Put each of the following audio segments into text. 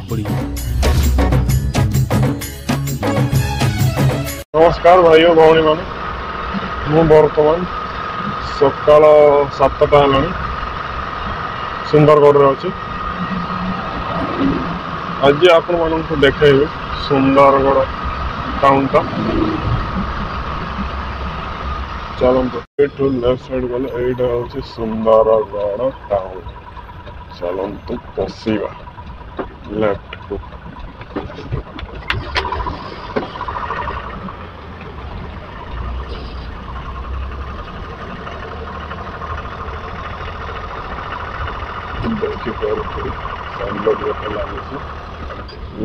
पड़िए। नमस्कार भाइयों भौणी मान मु बर्तमान सकाल 7टा है सुंदरगढ़ अच्छी। आज आपण मानक देखी सुंदरगढ़ टाउन टा चलते ये लेफ्ट साइड गले यहाँ हूँ सुंदरगढ़ टाउन। चलतु पशिवा लेफ्ट को।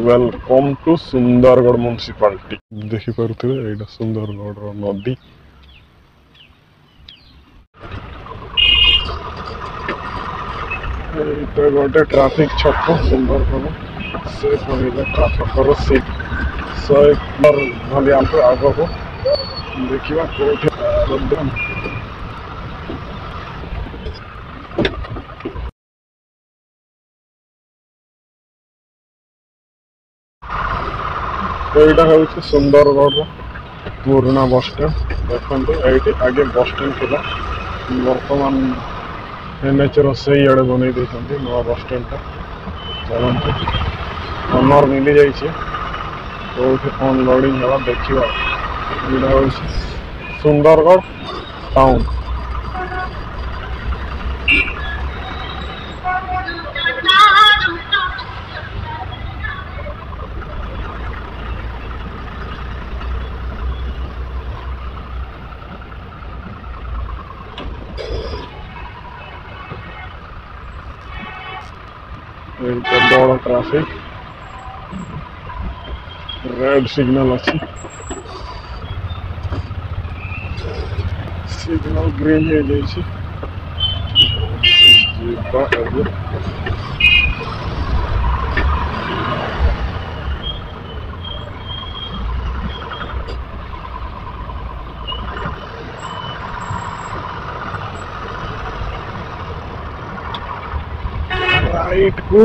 Welcome to Sundargarh municipality. देखिपे यहाँ सुंदरगढ़ नदी। गोटे ट्राफिक छक सुंदरगढ़ से पहले ट्राफिक सीट 100 भली आग को देखा कौटे यहाँ हूँ सुंदरगढ़ पुराना बस स्टैंड। देखते ये आगे बस स्टैंड थी बर्तमान एनएच से आड़े बनई नुआ बस स्टैंड टा। चलते ऑनर मिली जाइए कौटे अनलोडिंग है देखा। यहाँ हूँ सुंदरगढ़ टाउन। बड़ ट्राफिक रेड सिग्नल अच्छी सिग्नल ग्रीन हो जाए। राइट को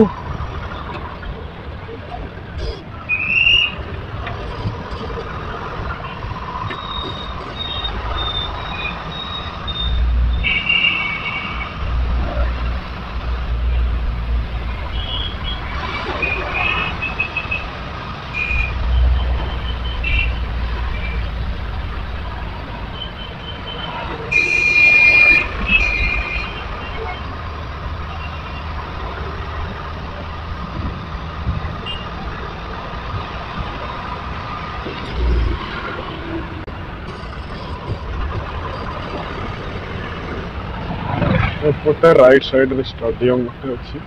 एपटे राइट साइड रे स्टेडियम गोटे अच्छी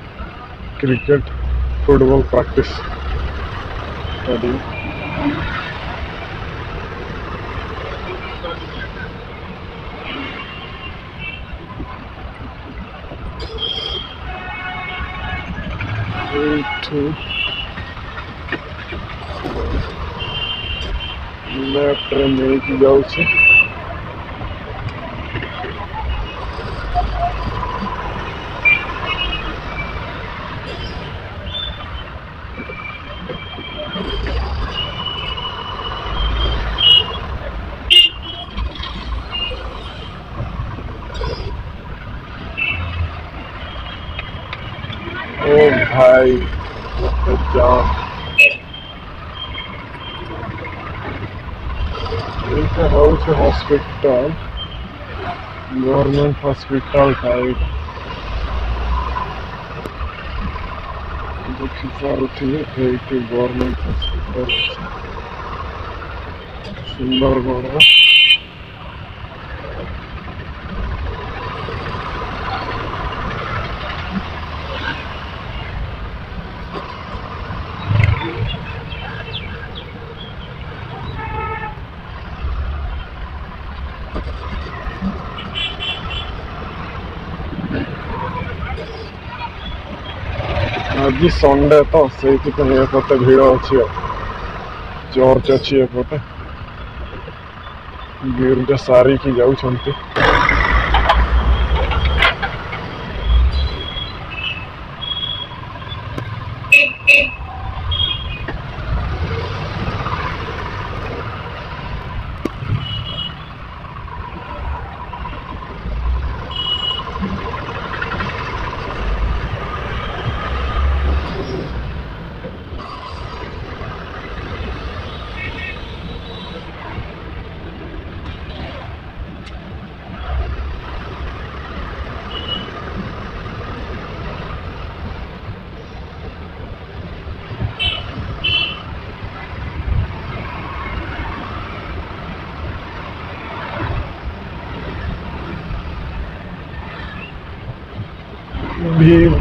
cricket football practice stadium. Left रे मिल जाऊँ ओ भाई हॉस्पिटल गवर्नमेंट हॉस्पिटल टाइप देखी पारे गवर्नमेंट हॉस्पिटल सुंदरगढ़। आज संडे तो से एपटे भीड़ अच्छी चर्च अच्छी एपटे गिरजा सारी की जाऊँच।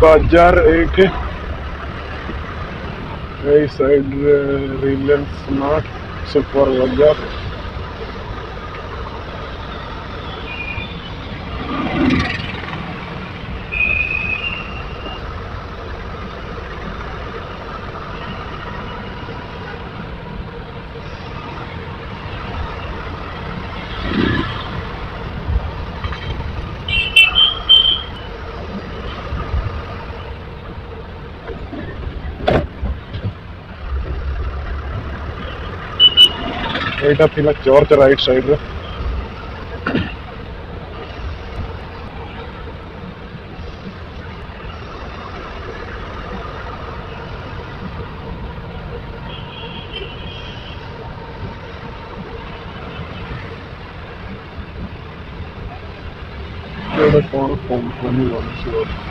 बाजार एक साइड रिलायंस स्मार्ट सुपर बाजार एटा थिला चर्च राइट साइड रे एटा कोन कंपनी बनसी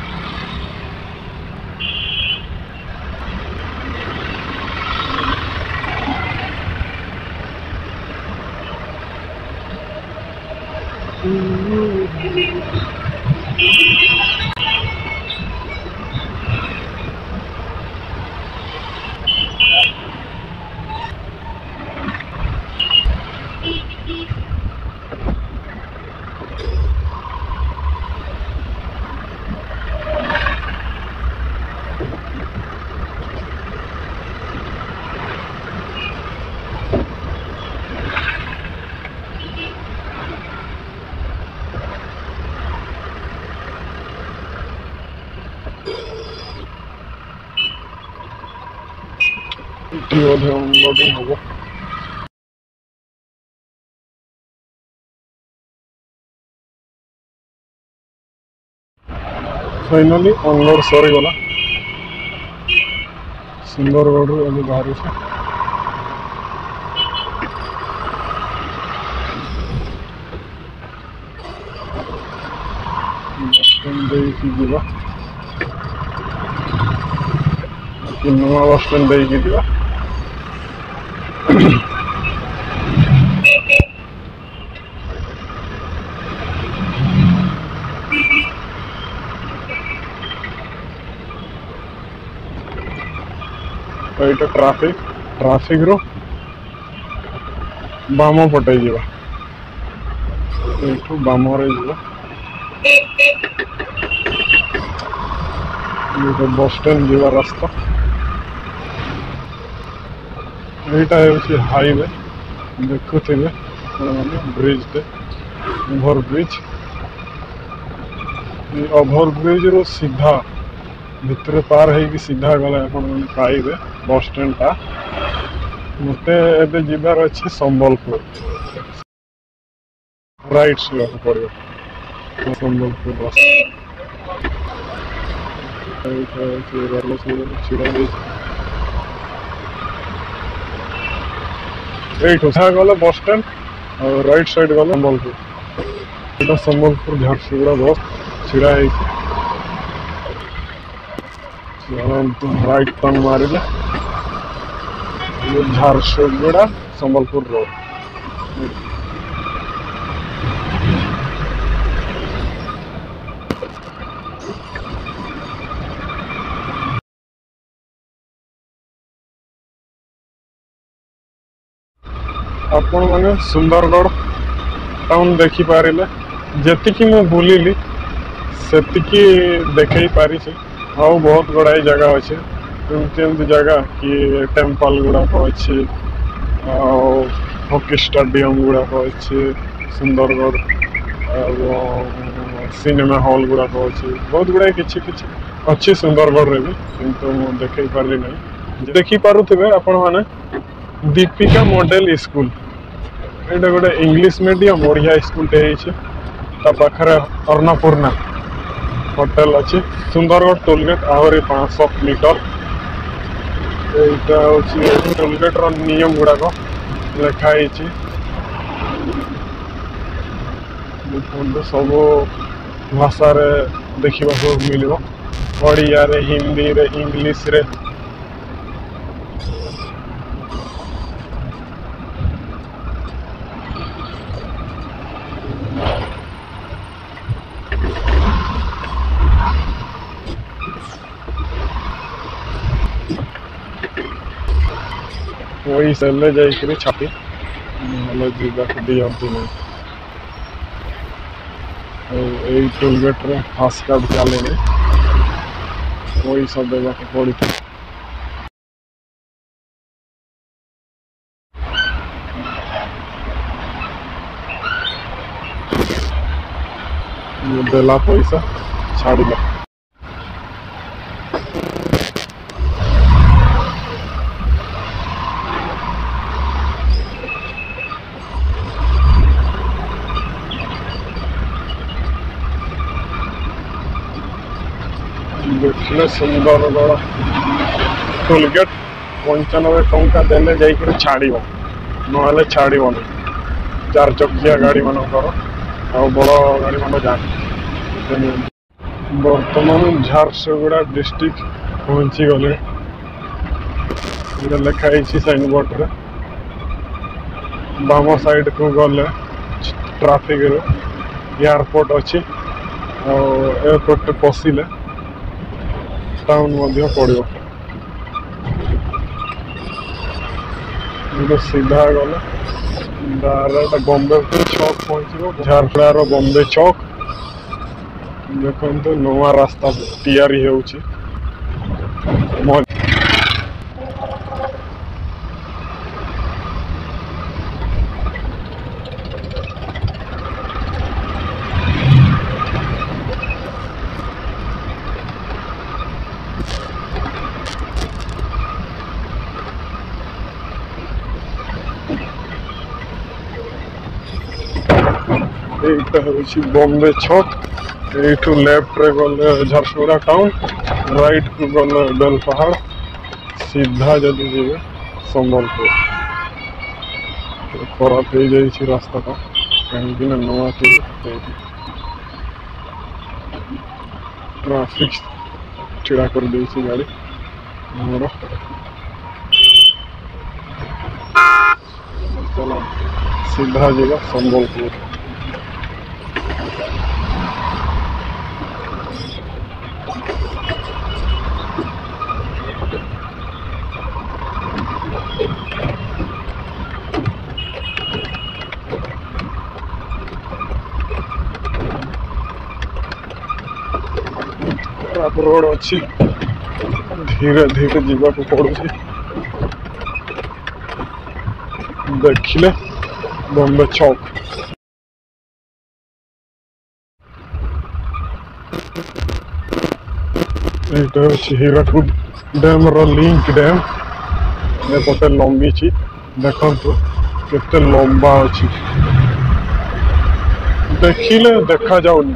अनलोडिंग होगा फाइनली अनलोड सरीगला सुंदरगढ़ अभी बाहर से नुआ बस स्टैंड जा ये ट्राफिक रो बाम पटे जा बाम बस स्टैंड जा रास्ता यहाँ हाईवे देखुथे ब्रिज टे ओभर ब्रिज रो सीधा भितर पार है सीधा गले पाइबे बस स्टैंड टा मते एबे जिबार अछि संबलपुर राइट से पड़ो संबलपुर रास्ता गले बस स्टैंड और राइट साइड गले संबलपुर संबलपुर झारसुगुड़ा बस छिड़ा राइट टर्न मारे झारसुगुड़ा संबलपुर रोड आपण मैंने सुंदरगढ़ टाउन देखी पारे जी मु बुलिली से देखे पारी आउ बहुत गुड़ाई जगह अच्छे एमती जगह कि टेम्पल गुड़ाक अच्छे हॉकी स्टेडियम गुड़ाक अच्छे सुंदरगढ़ सिनेमा हॉल गुड़ाक अच्छे बहुत गुड़ाई किछि अच्छी सुंदरगढ़ रे भी किंतु देखे पारि नहीं देखी पारुथिबे आपण माने दीपिका मॉडल स्कूल ये गोटे इंग्लिश मीडियम बढ़िया स्कूल पाखे अन्नपूर्णा होटेल अच्छे सुंदरगढ़ टोलगेट आहरी 500 मीटर यहाँ टोलगेट नियम गुड़ाक लिखाई सब भाषा देखा मिल ओडिया रे हिंदी रे इंग्लिश रे ପଇସା ହେଲେ ଯାଇକରି ଛାପି ନହେଲେ ଯିବାକୁ ଦିଅନ୍ତି ନାହିଁ। ଆଉ ଏଇ ଟୋଲ୍ ଗେଟ୍ରେ ଫାଷ୍ଟକାର୍ଡ଼ ଚାଲେନି, ପଇସା ଦେବାକୁ ପଡ଼ିଥାଏ। ଦେଲା ପଇସା ଛାଡ଼ିଲା। ଦେଖିଲେ ସୁନ୍ଦରଗଡ଼ ଟୋଲ୍ ଗେଟ୍ 95 ଟଙ୍କା ଦେଲେ ଯାଇକରି ଛାଡ଼ିବ, ନହେଲେ ଛାଡ଼ିବନି। 4 ଚକିଆ ଗାଡ଼ିମାନଙ୍କର ଆଉ ବଡ଼ ଗାଡ଼ିମାନ ଯାଆନ୍ତି। ବର୍ତ୍ତମାନ ଝାରସୁଗୁଡ଼ା ଡିଷ୍ଟ୍ରିକ୍ଟ ପହଞ୍ଚିଗଲେ। ଏଇଟା ଲେଖା ହେଇଛି ସାଇନବୋର୍ଡ଼ରେ। ବାମ ସାଇଡ଼କୁ ଗଲେ ଟ୍ରାଫିକରେ ଏୟାରପୋର୍ଟ ଅଛି, ଆଉ ଏୟାରପୋର୍ଟରେ ପଶିଲେ ଟାଉନ୍ ମଧ୍ୟ ପଡ଼ିବ। ସିଧା ଗଲେ ଡାଇରେକ୍ଟ ବମ୍ବେ ଛକ ପହଞ୍ଚିବ। ଝାରସୁଗୁଡ଼ାର ବମ୍ବେ ଛକ ଦେଖନ୍ତୁ, ନୂଆ ରାସ୍ତା ତିଆରି ହେଉଛି। এইটা ହେଉଛି ବମ୍ବେ ଛକ। এইଠୁ ଲେଫ୍ଟରେ ଗଲେ ଝାରସୁଗୁଡ଼ା ଟାଉନ୍, ରାଇଟ୍କୁ ଗଲେ ବେଲପାହାଡ଼, ସିଧା ଯଦି ଯିବେ ସମ୍ବଲପୁର। ଖରାପ ହେଇଯାଇଛି ରାସ୍ତାଟା, କାହିଁକିନା ନୂଆ ଟ୍ରାଫିକ୍ ଛିଡ଼ା କରିଦେଇଛି ଗାଡ଼ି ଆମର। ଚାଲ ସିଧା ଯିବା ସମ୍ବଲପୁର। ରୋड ଅଛି, ଧୀରେ ଧୀରେ ଯିବାକୁ ପଡୁଛି। ଦେଖିଲେ ବମ୍ବେ ଛକ। এইটা হচ্ছে হীরাকুদ ଡ୍ୟାମ୍ର ଲିଙ୍କ ଡ୍ୟାମ୍। ଏପଟେ ଲମ୍ବିଛି, ଦେଖନ୍ତୁ କେତେ ଲମ୍ବା ଅଛି, ଦେଖିଲେ ଦେଖାଯାଉନି।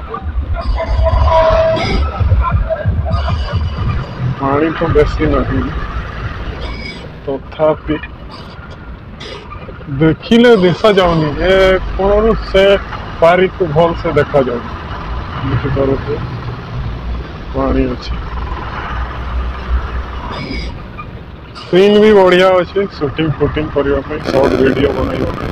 ପାଣି ତ ବେଶୀ ନାହିଁ, ତଥାପି ଦେଖିଲେ ଦେଖାଯାଉନି। ଏ କୋଣରୁ ସେ ପାରିକୁ ଭଲସେ ଦେଖାଯାଉନି। ଦେଖିପାରୁଥିବେ ପାଣି ଅଛି। ସିନ୍ ବି ବଢ଼ିଆ ଅଛି, ସୁଟିଂ ଫୁଟିଂ କରିବା ପାଇଁ, ସର୍ଟ ଭିଡ଼ିଓ ବନାଇବା ପାଇଁ।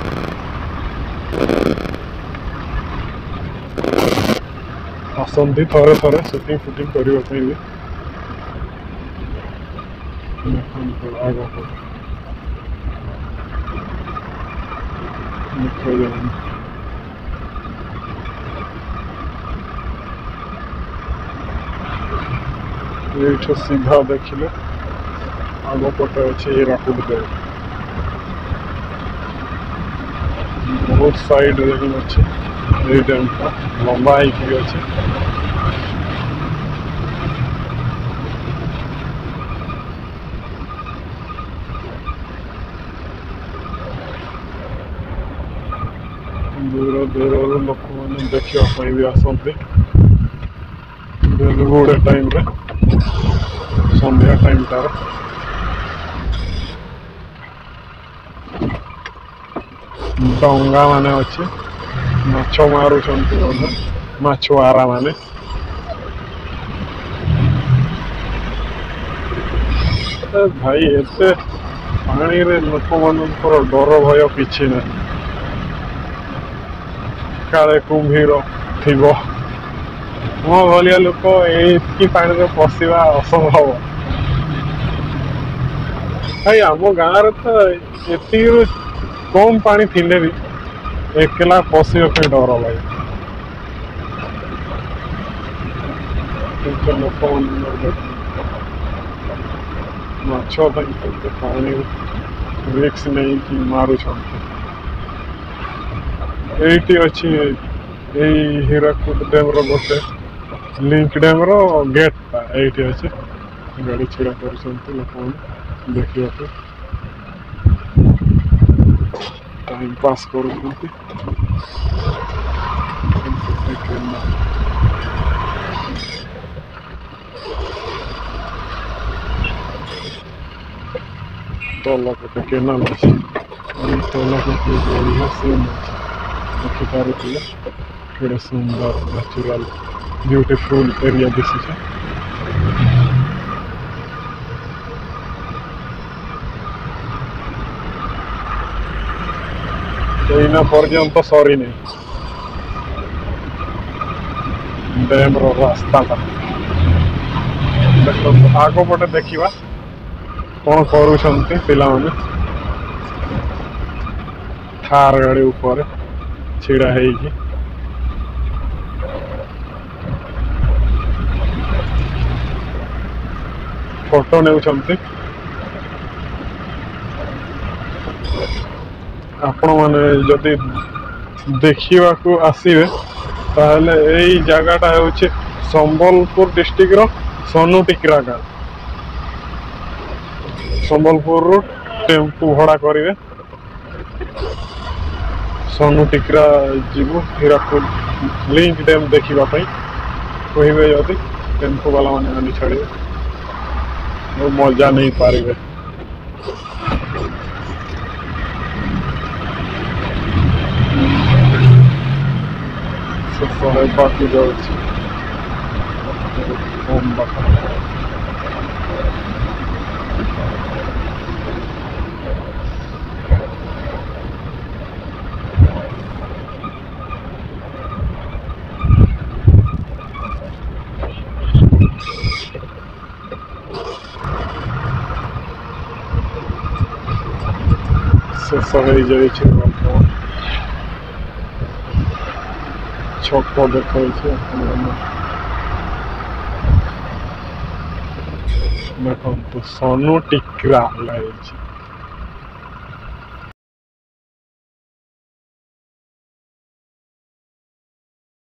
ଆସନ୍ତି ଥରେ ଥରେ ସୁଟିଂ ଫୁଟିଂ କରିବା ପାଇଁ ବି। ଆଗକୁ ଦେଖାଯାଉନି। এইଠୁ ସିଧା ଦେଖିଲେ ଆଗ ପଟେ ଅଛି ହୀରାକୁଦ ଡ୍ୟାମ୍। ବହୁତ ସାଇଡରେ ହିଁ ଅଛି ଏଇ ଡ୍ୟାମ୍ଟା, ଲମ୍ବା ହେଇକି ଅଛି। ଦୂର ଦୂରରୁ ଲୋକମାନେ ଦେଖିବା ପାଇଁ ବି ଆସନ୍ତି ବେଲଗୁଡ଼ା ଟାଇମ୍ରେ, ସନ୍ଧ୍ୟା ଟାଇମ୍ଟାରେ। ଡଙ୍ଗା ମାନେ ଅଛି, ମାଛ ମାରୁଛନ୍ତି ବୋଧେ ମାଛୁଆରା ମାନେ। ଭାଇ ଏତେ ପାଣିରେ ଲୋକମାନଙ୍କର ଡର ଭୟ କିଛି ନାହିଁ। କାଳେ କୁମ୍ଭୀର ଥିବ, ମୋ ଭଳିଆ ଲୋକ ଏଇକି ପାଣିରେ ପଶିବା ଅସମ୍ଭବ। ଭାଇ ଆମ ଗାଁରେ ତ ଏତିକିରୁ କମ୍ ପାଣି ଥିଲେ ବି ଏକଲା ପଶିବା ପାଇଁ ଡର ଲାଗେ। କିନ୍ତୁ ଲୋକମାନେ ମାଛ ପାଇଁ କେତେ ପାଣି ରିକ୍ସ ନେଇକି ମାରୁଛନ୍ତି। ଏଇଠି ଅଛି ଏଇ ହୀରାକୁଦ ଡ୍ୟାମ୍ର ଗୋଟେ ଲିଙ୍କ ଡ୍ୟାମ୍ର ଗେଟ୍ଟା ଏଇଠି ଅଛି। ଗାଡ଼ି ଛିଡ଼ା କରୁଛନ୍ତି ଲୋକମାନେ ଦେଖିବାକୁ, ଟାଇମ୍ ପାସ୍ କରୁଛନ୍ତି। ତଳ ପଟେ କେନାଲ ଅଛି, ତଳ ପଟେ ବଢ଼ିଆ ସିନ୍ ଅଛି ଦେଖିପାରୁଥିଲେ। କେଡ଼େ ସୁନ୍ଦର ନ୍ୟାଚୁରାଲ ବ୍ୟୁଟିଫୁଲ୍ ଏରିଆ ଦିଶୁଛି। ଏଇନା ପର୍ଯ୍ୟନ୍ତ ସରିନି ଡ୍ୟାମ୍ର ରାସ୍ତାଟା। ଦେଖନ୍ତୁ ଆଗ ପଟେ ଦେଖିବା କ'ଣ କରୁଛନ୍ତି ପିଲାମାନେ। ଥାର ଗାଡ଼ି ଉପରେ ଛିଡ଼ା ହେଇକି ଫଟୋ ନେଉଛନ୍ତି। ଆପଣମାନେ ଯଦି ଦେଖିବାକୁ ଆସିବେ ତାହେଲେ ଏଇ ଜାଗାଟା ହେଉଛି ସମ୍ବଲପୁର ଡିଷ୍ଟ୍ରିକ୍ଟର ସନୁଟିକ୍ରା ଗାଁ। ସମ୍ବଲପୁରରୁ ଟେମ୍ପୁ ଭଡ଼ା କରିବେ, ସନୁଟିକ୍ରା ଯିବୁ ହୀରାକୁଦ ଲିଙ୍କ ଡ୍ୟାମ୍ ଦେଖିବା ପାଇଁ। କହିବେ ଯଦି ଟେମ୍ପୁ ବାଲାମାନେ ଆଣି ଛାଡ଼ିବେ ଆଉ ମଜା ନେଇପାରିବେ। ଶେଷ ହେବାକୁ ଯାଉଛି କମ୍ ବାଟ। ଶେଷ ହେଇଯାଇଛି ବର୍ତ୍ତମାନ। ଛକ ଦେଖାଉଛି ଆପଣମାନେ ଦେଖନ୍ତୁ ସନୁଟିକ୍ରା ଲାଗିଛି।